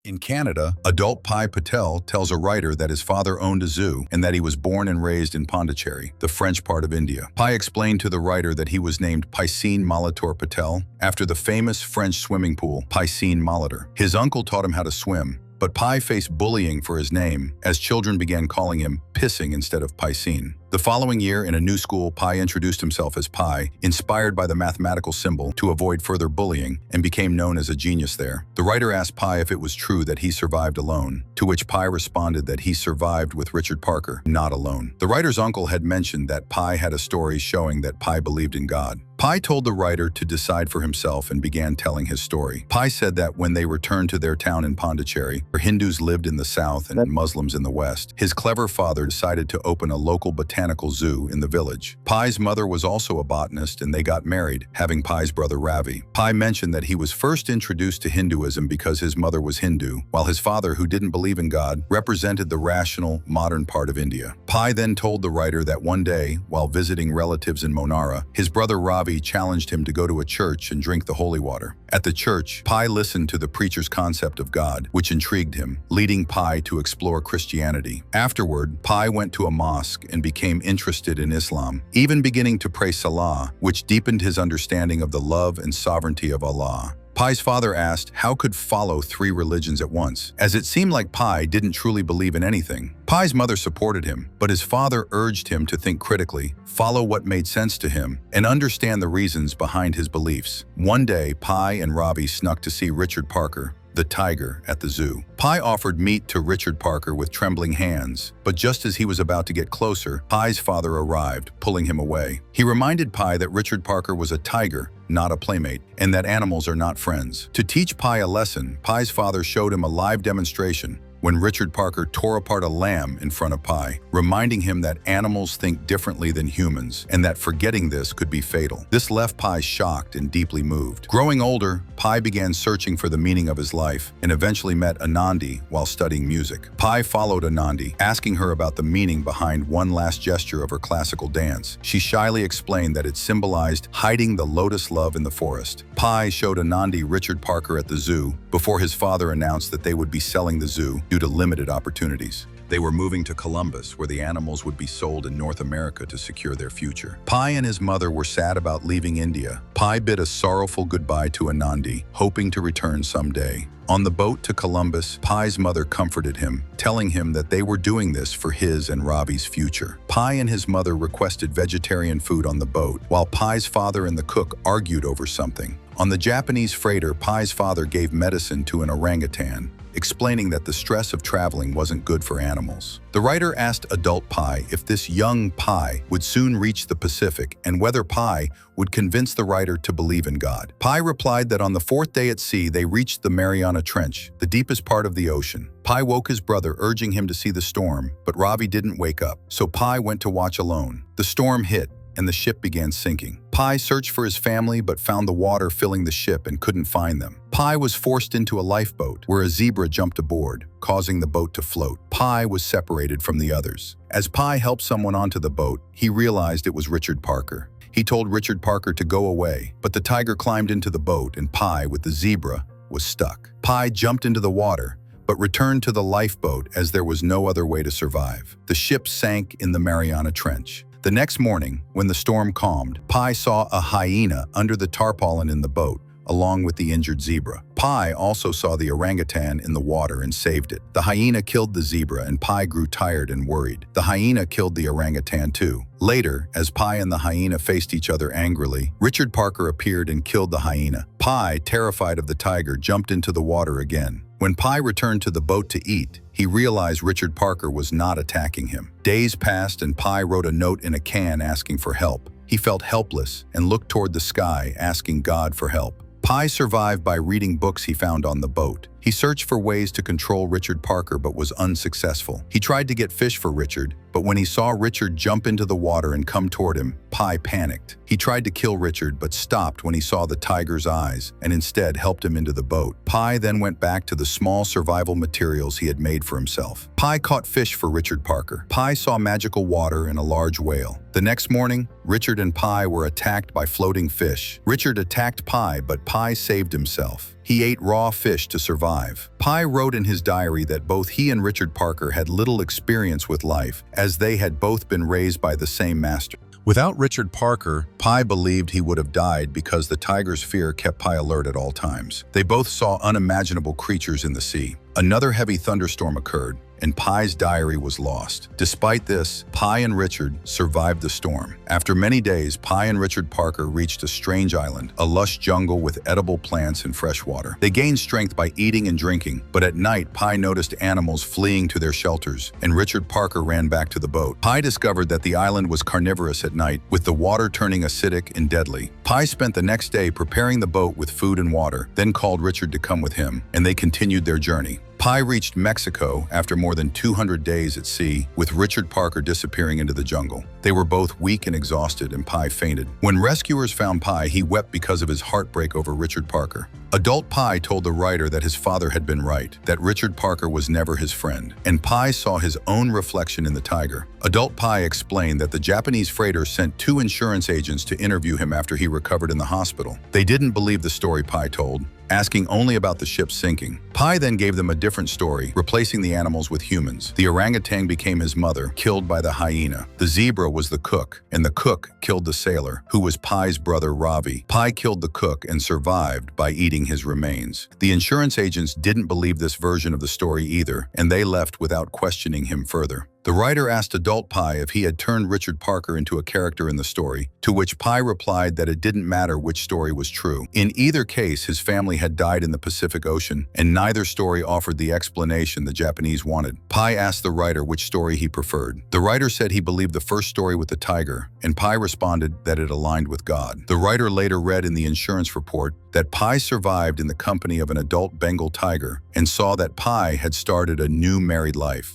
In Canada, adult Pai Patel tells a writer that his father owned a zoo and that he was born and raised in Pondicherry, the French part of India. Pai explained to the writer that he was named Piscine Molitor Patel after the famous French swimming pool, Piscine Molitor. His uncle taught him how to swim, but Pai faced bullying for his name as children began calling him Pissing instead of Piscine. The following year, in a new school, Pai introduced himself as Pai, inspired by the mathematical symbol to avoid further bullying, and became known as a genius there. The writer asked Pai if it was true that he survived alone, to which Pai responded that he survived with Richard Parker, not alone. The writer's uncle had mentioned that Pai had a story showing that Pai believed in God. Pai told the writer to decide for himself and began telling his story. Pai said that when they returned to their town in Pondicherry, where Hindus lived in the south and Muslims in the west, his clever father decided to open a local botanical zoo in the village. Pai's mother was also a botanist and they got married, having Pai's brother Ravi. Pai mentioned that he was first introduced to Hinduism because his mother was Hindu, while his father, who didn't believe in God, represented the rational, modern part of India. Pai then told the writer that one day, while visiting relatives in Monara, his brother Ravi challenged him to go to a church and drink the holy water. At the church, Pai listened to the preacher's concept of God, which intrigued him, leading Pai to explore Christianity. Afterward, Pai went to a mosque and became interested in Islam, even beginning to pray Salah, which deepened his understanding of the love and sovereignty of Allah. Pai's father asked how could follow three religions at once, as it seemed like Pai didn't truly believe in anything. Pai's mother supported him, but his father urged him to think critically, follow what made sense to him, and understand the reasons behind his beliefs. One day, Pai and Ravi snuck to see Richard Parker, the tiger, at the zoo. Pai offered meat to Richard Parker with trembling hands, but just as he was about to get closer, Pai's father arrived, pulling him away. He reminded Pai that Richard Parker was a tiger, not a playmate, and that animals are not friends. To teach Pai a lesson, Pai's father showed him a live demonstration when Richard Parker tore apart a lamb in front of Pai, reminding him that animals think differently than humans and that forgetting this could be fatal. This left Pai shocked and deeply moved. Growing older, Pai began searching for the meaning of his life and eventually met Anandi while studying music. Pai followed Anandi, asking her about the meaning behind one last gesture of her classical dance. She shyly explained that it symbolized hiding the lotus love in the forest. Pai showed Anandi Richard Parker at the zoo before his father announced that they would be selling the zoo due to limited opportunities. They were moving to Columbus, where the animals would be sold in North America to secure their future. Pai and his mother were sad about leaving India. Pai bid a sorrowful goodbye to Anandi, hoping to return someday. On the boat to Columbus, Pai's mother comforted him, telling him that they were doing this for his and Ravi's future. Pai and his mother requested vegetarian food on the boat, while Pai's father and the cook argued over something. On the Japanese freighter, Pai's father gave medicine to an orangutan, explaining that the stress of traveling wasn't good for animals. The writer asked adult Pai if this young Pai would soon reach the Pacific and whether Pai would convince the writer to believe in God. Pai replied that on the fourth day at sea, they reached the Mariana Trench, the deepest part of the ocean. Pai woke his brother, urging him to see the storm, but Ravi didn't wake up, so Pai went to watch alone. The storm hit, and the ship began sinking. Pai searched for his family but found the water filling the ship and couldn't find them. Pai was forced into a lifeboat where a zebra jumped aboard, causing the boat to float. Pai was separated from the others. As Pai helped someone onto the boat, he realized it was Richard Parker. He told Richard Parker to go away, but the tiger climbed into the boat and Pai, with the zebra, was stuck. Pai jumped into the water, but returned to the lifeboat as there was no other way to survive. The ship sank in the Mariana Trench. The next morning, when the storm calmed, Pai saw a hyena under the tarpaulin in the boat, along with the injured zebra. Pai also saw the orangutan in the water and saved it. The hyena killed the zebra and Pai grew tired and worried. The hyena killed the orangutan too. Later, as Pai and the hyena faced each other angrily, Richard Parker appeared and killed the hyena. Pai, terrified of the tiger, jumped into the water again. When Pai returned to the boat to eat, he realized Richard Parker was not attacking him. Days passed and Pai wrote a note in a can asking for help. He felt helpless and looked toward the sky, asking God for help. Pai survived by reading books he found on the boat. He searched for ways to control Richard Parker but was unsuccessful. He tried to get fish for Richard, but when he saw Richard jump into the water and come toward him, Pai panicked. He tried to kill Richard but stopped when he saw the tiger's eyes and instead helped him into the boat. Pai then went back to the small survival materials he had made for himself. Pai caught fish for Richard Parker. Pai saw magical water and a large whale. The next morning, Richard and Pai were attacked by floating fish. Richard attacked Pai, but Pai saved himself. He ate raw fish to survive. Pi wrote in his diary that both he and Richard Parker had little experience with life, as they had both been raised by the same master. Without Richard Parker, Pi believed he would have died because the tiger's fear kept Pi alert at all times. They both saw unimaginable creatures in the sea. Another heavy thunderstorm occurred, and Pi's diary was lost. Despite this, Pi and Richard survived the storm. After many days, Pi and Richard Parker reached a strange island, a lush jungle with edible plants and fresh water. They gained strength by eating and drinking, but at night, Pi noticed animals fleeing to their shelters, and Richard Parker ran back to the boat. Pi discovered that the island was carnivorous at night, with the water turning acidic and deadly. Pi spent the next day preparing the boat with food and water, then called Richard to come with him, and they continued their journey. Pi reached Mexico after more than 200 days at sea, with Richard Parker disappearing into the jungle. They were both weak and exhausted, and Pi fainted. When rescuers found Pi, he wept because of his heartbreak over Richard Parker. Adult Pi told the writer that his father had been right, that Richard Parker was never his friend, and Pi saw his own reflection in the tiger. Adult Pi explained that the Japanese freighter sent 2 insurance agents to interview him after he recovered in the hospital. They didn't believe the story Pi told, asking only about the ship sinking. Pi then gave them a different story, replacing the animals with humans. The orangutan became his mother, killed by the hyena. The zebra was the cook, and the cook killed the sailor, who was Pi's brother Ravi. Pi killed the cook and survived by eating his remains. The insurance agents didn't believe this version of the story either, and they left without questioning him further. The writer asked Adult Pi if he had turned Richard Parker into a character in the story, to which Pi replied that it didn't matter which story was true. In either case, his family had died in the Pacific Ocean, and neither story offered the explanation the Japanese wanted. Pi asked the writer which story he preferred. The writer said he believed the first story with the tiger, and Pi responded that it aligned with God. The writer later read in the insurance report that Pi survived in the company of an adult Bengal tiger and saw that Pi had started a new married life.